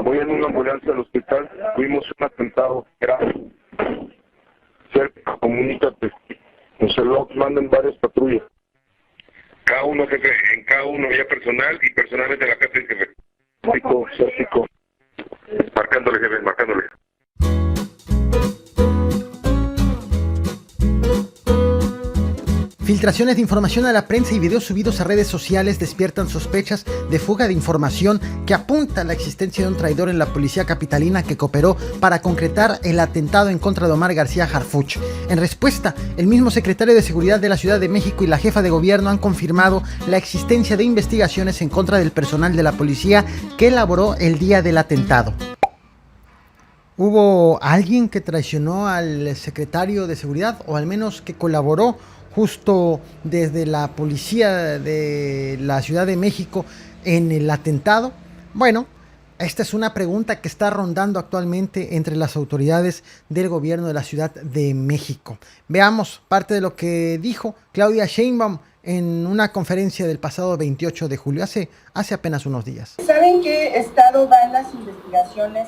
Voy en una ambulancia al hospital, tuvimos un atentado grave. Cerca, comunícate. Nos manden varias patrullas. Cada uno, jefe, en cada uno había personal y personalmente la jefe, jefe. Cértico. Marcándole, jefe, marcándole. Filtraciones de información a la prensa y videos subidos a redes sociales despiertan sospechas de fuga de información que apunta a la existencia de un traidor en la policía capitalina que cooperó para concretar el atentado en contra de Omar García Harfuch. En respuesta, el mismo secretario de Seguridad de la Ciudad de México y la jefa de gobierno han confirmado la existencia de investigaciones en contra del personal de la policía que elaboró el día del atentado. ¿Hubo alguien que traicionó al secretario de Seguridad o al menos que colaboró justo desde la policía de la Ciudad de México en el atentado? Bueno, esta es una pregunta que está rondando actualmente entre las autoridades del gobierno de la Ciudad de México. Veamos parte de lo que dijo Claudia Sheinbaum en una conferencia del pasado 28 de julio, hace apenas unos días. ¿Saben qué estado van las investigaciones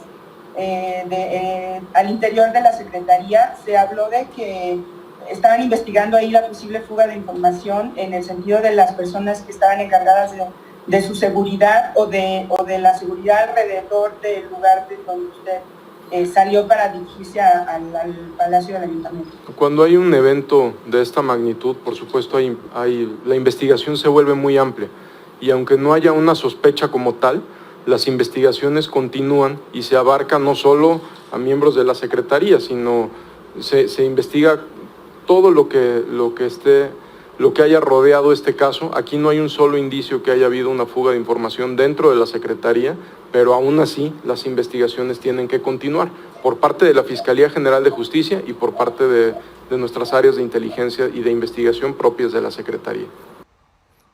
al interior de la Secretaría? Se habló de que estaban investigando ahí la posible fuga de información en el sentido de las personas que estaban encargadas de su seguridad o de la seguridad alrededor del lugar de donde usted salió para dirigirse al Palacio del Ayuntamiento. Cuando hay un evento de esta magnitud, por supuesto, la investigación se vuelve muy amplia y aunque no haya una sospecha como tal, las investigaciones continúan y se abarca no solo a miembros de la Secretaría, sino se investiga todo lo que haya rodeado este caso. Aquí no hay un solo indicio que haya habido una fuga de información dentro de la Secretaría, pero aún así las investigaciones tienen que continuar por parte de la Fiscalía General de Justicia y por parte de nuestras áreas de inteligencia y de investigación propias de la Secretaría.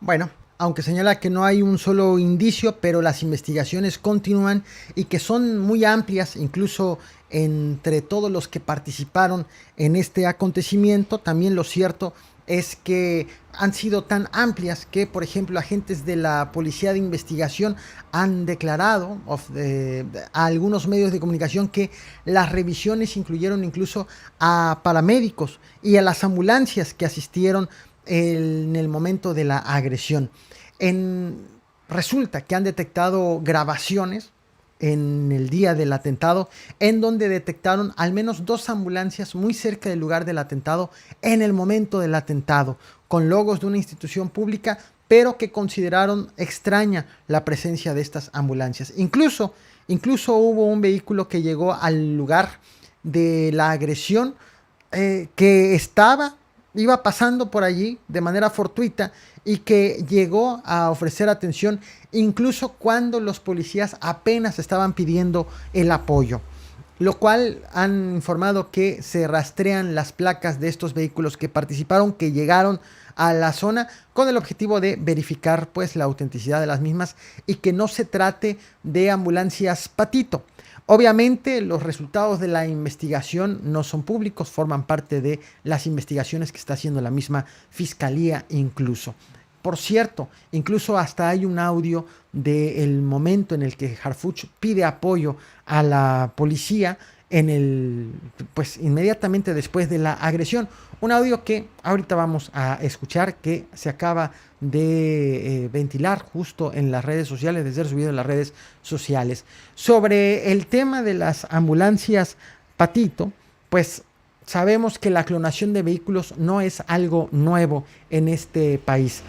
Bueno, aunque señala que no hay un solo indicio, pero las investigaciones continúan y que son muy amplias, incluso entre todos los que participaron en este acontecimiento. También lo cierto es que han sido tan amplias que, por ejemplo, agentes de la Policía de Investigación han declarado a algunos medios de comunicación que las revisiones incluyeron incluso a paramédicos y a las ambulancias que asistieron en el momento de la agresión. Resulta que han detectado grabaciones en el día del atentado en donde detectaron al menos 2 ambulancias muy cerca del lugar del atentado en el momento del atentado, con logos de una institución pública, pero que consideraron extraña la presencia de estas ambulancias. Incluso hubo un vehículo que llegó al lugar de la agresión que iba pasando por allí de manera fortuita y que llegó a ofrecer atención incluso cuando los policías apenas estaban pidiendo el apoyo. Lo cual han informado que se rastrean las placas de estos vehículos que participaron, que llegaron a la zona con el objetivo de verificar pues la autenticidad de las mismas y que no se trate de ambulancias patito. Obviamente los resultados de la investigación no son públicos, forman parte de las investigaciones que está haciendo la misma Fiscalía incluso. Por cierto, incluso hasta hay un audio del momento en el que Harfuch pide apoyo a la policía inmediatamente después de la agresión. Un audio que ahorita vamos a escuchar, que se acaba de ventilar justo en las redes sociales, de ser subido en las redes sociales. Sobre el tema de las ambulancias patito, pues sabemos que la clonación de vehículos no es algo nuevo en este país,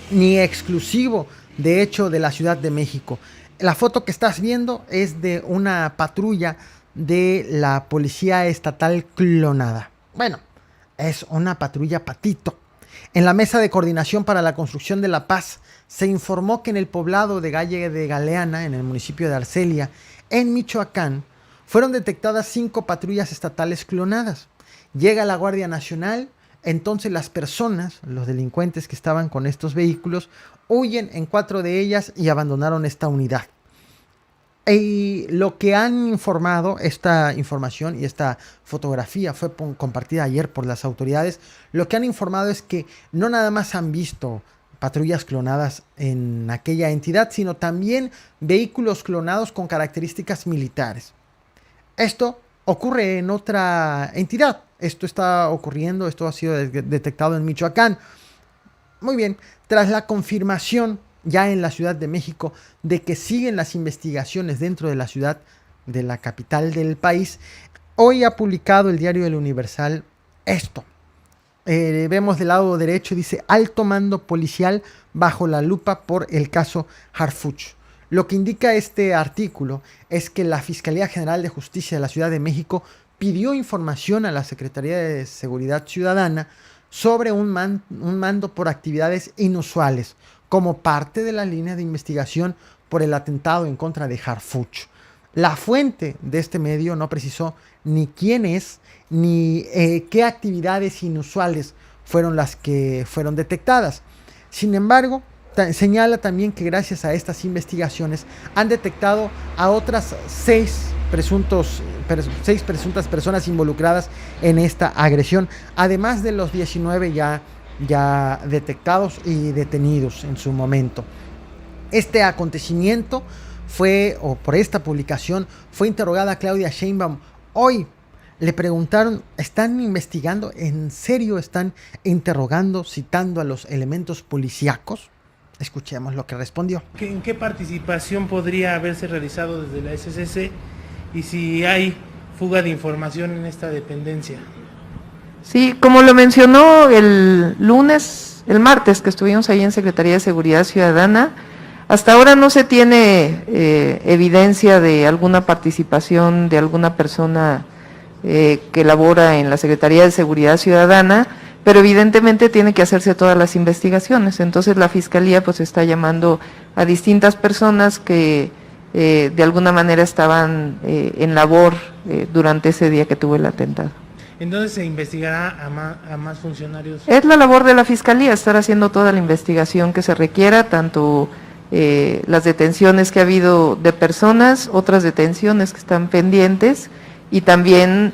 ni exclusivo, de hecho, de la Ciudad de México. La foto que estás viendo es de una patrulla de la Policía Estatal clonada. Bueno, es una patrulla patito. En la Mesa de Coordinación para la Construcción de la Paz se informó que en el poblado de Galle de Galeana, en el municipio de Arcelia, en Michoacán, fueron detectadas 5 patrullas estatales clonadas. Llega la Guardia Nacional, entonces las personas, los delincuentes que estaban con estos vehículos, huyen en 4 de ellas y abandonaron esta unidad. Y lo que han informado, esta información y esta fotografía fue compartida ayer por las autoridades, lo que han informado es que no nada más han visto patrullas clonadas en aquella entidad, sino también vehículos clonados con características militares. Esto ocurre en otra entidad. Esto está ocurriendo, esto ha sido detectado en Michoacán. Muy bien, tras la confirmación ya en la Ciudad de México de que siguen las investigaciones dentro de la ciudad, de la capital del país, hoy ha publicado el diario El Universal esto. Vemos del lado derecho, dice alto mando policial bajo la lupa por el caso Harfuch. Lo que indica este artículo es que la Fiscalía General de Justicia de la Ciudad de México pidió información a la Secretaría de Seguridad Ciudadana sobre un mando por actividades inusuales como parte de la línea de investigación por el atentado en contra de Harfuch. La fuente de este medio no precisó ni quién es ni qué actividades inusuales fueron las que fueron detectadas. Sin embargo, señala también que gracias a estas investigaciones han detectado a otras seis presuntas personas involucradas en esta agresión, además de los 19 ya detectados y detenidos en su momento. Este acontecimiento por esta publicación, fue interrogada Claudia Sheinbaum. Hoy le preguntaron, ¿están investigando? ¿En serio están interrogando, citando a los elementos policíacos? Escuchemos lo que respondió. ¿En qué participación podría haberse realizado desde la SCC y si hay fuga de información en esta dependencia? Sí, como lo mencionó el martes que estuvimos ahí en Secretaría de Seguridad Ciudadana, hasta ahora no se tiene evidencia de alguna participación de alguna persona que labora en la Secretaría de Seguridad Ciudadana, pero evidentemente tiene que hacerse todas las investigaciones. Entonces la Fiscalía pues está llamando a distintas personas que de alguna manera estaban en labor durante ese día que tuvo el atentado. Entonces se investigará a más funcionarios. Es la labor de la Fiscalía estar haciendo toda la investigación que se requiera, tanto las detenciones que ha habido de personas, otras detenciones que están pendientes y también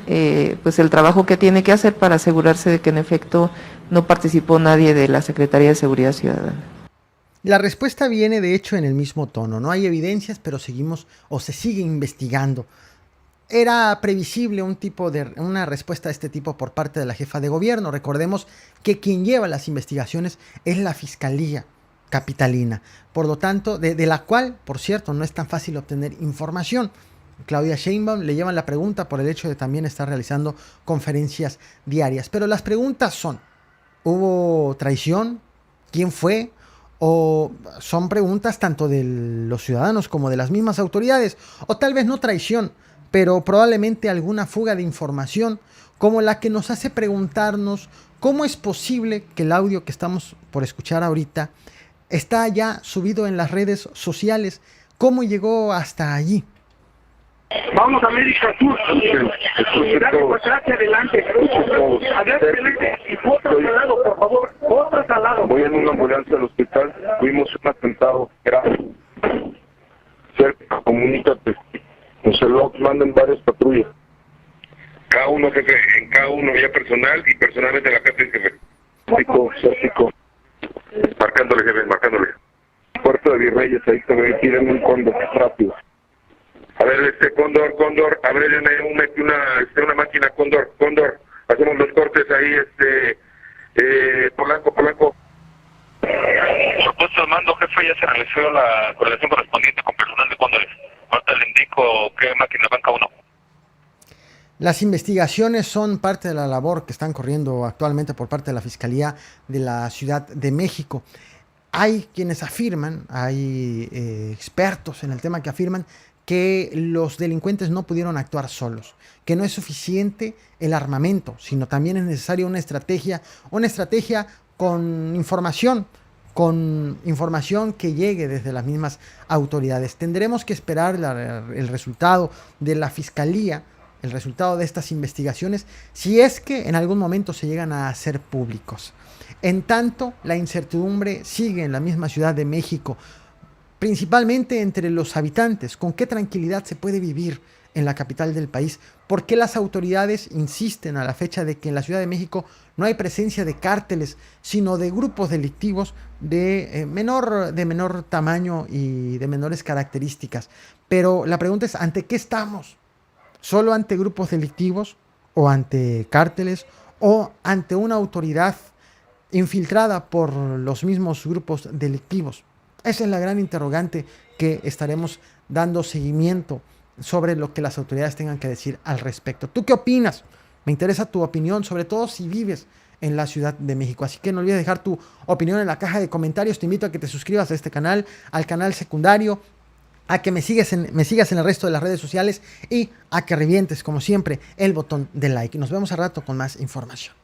pues el trabajo que tiene que hacer para asegurarse de que en efecto no participó nadie de la Secretaría de Seguridad Ciudadana. La respuesta viene de hecho en el mismo tono. No hay evidencias, pero se sigue investigando. Era previsible una respuesta de este tipo por parte de la jefa de gobierno. Recordemos que quien lleva las investigaciones es la Fiscalía capitalina, por lo tanto, de la cual, por cierto, no es tan fácil obtener información. Claudia Sheinbaum le llevan la pregunta por el hecho de también estar realizando conferencias diarias. Pero las preguntas son, ¿hubo traición? ¿Quién fue? O son preguntas tanto de los ciudadanos como de las mismas autoridades. O tal vez no traición, pero probablemente alguna fuga de información, como la que nos hace preguntarnos cómo es posible que el audio que estamos por escuchar ahorita está ya subido en las redes sociales. ¿Cómo llegó hasta allí? Vamos a América Sur. Dale para atrás y adelante. Adelante y otro al lado, por favor. Otro al lado. Voy en una ambulancia al hospital. Tuvimos un atentado grave. Cerca, comunícate. Nos manden varias patrullas. Cada uno, jefe, en cada uno había personal y personales de la jefe, jefe. Césico. Marcándole, jefe, marcándole. Puerto de Virreyes, ahí se ve, piden un cóndor, rápido. A ver, Cóndor, ábrele una máquina, Cóndor. Hacemos los cortes ahí, Polanco. Supuesto, el mando, jefe, ya se realizó la correlación correspondiente con personal de Cóndores. Ahorita le indico qué máquina banca uno. Las investigaciones son parte de la labor que están corriendo actualmente por parte de la Fiscalía de la Ciudad de México. Hay quienes afirman, hay expertos en el tema que afirman que los delincuentes no pudieron actuar solos, que no es suficiente el armamento, sino también es necesaria una estrategia con información que llegue desde las mismas autoridades. Tendremos que esperar el resultado de la Fiscalía, el resultado de estas investigaciones, si es que en algún momento se llegan a hacer públicos. En tanto, la incertidumbre sigue en la misma Ciudad de México, principalmente entre los habitantes. ¿Con qué tranquilidad se puede vivir en la capital del país? ¿Por qué las autoridades insisten a la fecha de que en la Ciudad de México no hay presencia de cárteles, sino de grupos delictivos de menor tamaño y de menores características? Pero la pregunta es, ¿ante qué estamos? ¿Solo ante grupos delictivos o ante cárteles o ante una autoridad infiltrada por los mismos grupos delictivos? Esa es la gran interrogante que estaremos dando seguimiento sobre lo que las autoridades tengan que decir al respecto. ¿Tú qué opinas? Me interesa tu opinión, sobre todo si vives en la Ciudad de México. Así que no olvides dejar tu opinión en la caja de comentarios. Te invito a que te suscribas a este canal, al canal secundario, a que me sigas en el resto de las redes sociales y a que revientes, como siempre, el botón de like. Nos vemos al rato con más información.